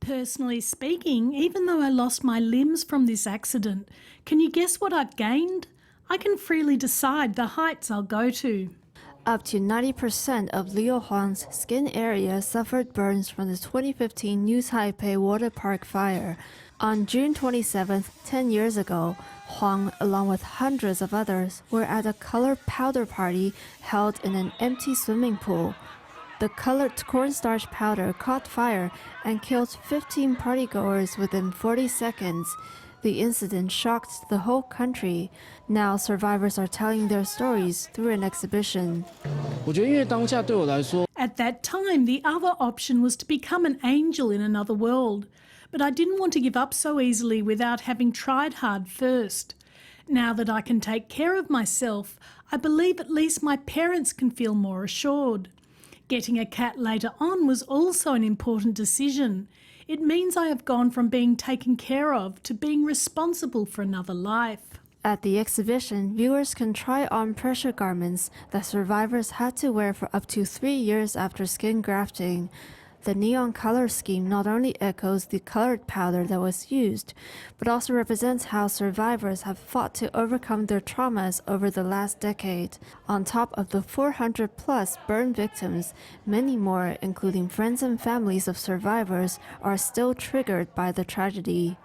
Personally speaking, even though I lost my limbs from this accident, can you guess what I've gained? I can freely decide the heights I'll go to. Up to 90% of Leo Huang's skin area suffered burns from the 2015 New Taipei water park fire. On June 27th, 10 years ago, Huang, along with hundreds of others, were at a colored powder party held in an empty swimming pool. The colored cornstarch powder caught fire and killed 15 partygoers within 40 seconds. The incident shocked the whole country. Now survivors are telling their stories through an exhibition. At that time, the other option was to become an angel in another world. But I didn't want to give up so easily without having tried hard first. Now that I can take care of myself, I believe at least my parents can feel more assured. Getting a cat later on was also an important decision. It means I have gone from being taken care of to being responsible for another life. At the exhibition, viewers can try on pressure garments that survivors had to wear for up to 3 years after skin grafting. The neon color scheme not only echoes the colored powder that was used, but also represents how survivors have fought to overcome their traumas over the last decade. On top of the 400-plus burn victims, many more, including friends and families of survivors, are still triggered by the tragedy.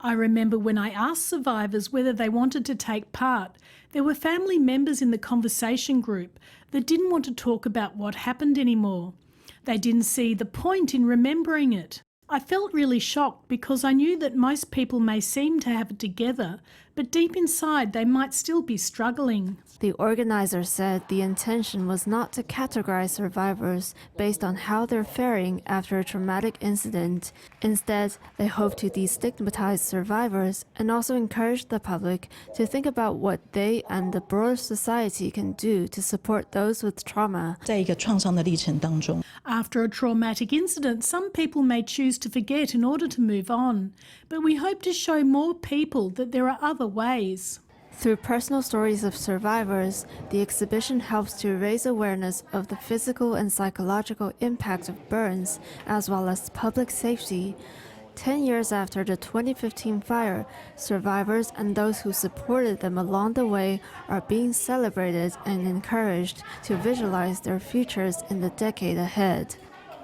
I remember when I asked survivors whether they wanted to take part, there were family members in the conversation group that didn't want to talk about what happened anymore. They didn't see the point in remembering it. I felt really shocked because I knew that most people may seem to have it together, but deep inside they might still be struggling. The organizer said the intention was not to categorize survivors based on how they're faring after a traumatic incident. Instead, they hope to destigmatize survivors and also encourage the public to think about what they and the broader society can do to support those with trauma. After a traumatic incident, some people may choose to forget in order to move on, but we hope to show more people that there are other ways. Through personal stories of survivors, the exhibition helps to raise awareness of the physical and psychological impact of burns, as well as public safety. 10 years after the 2015 fire, survivors and those who supported them along the way are being celebrated and encouraged to visualize their futures in the decade ahead.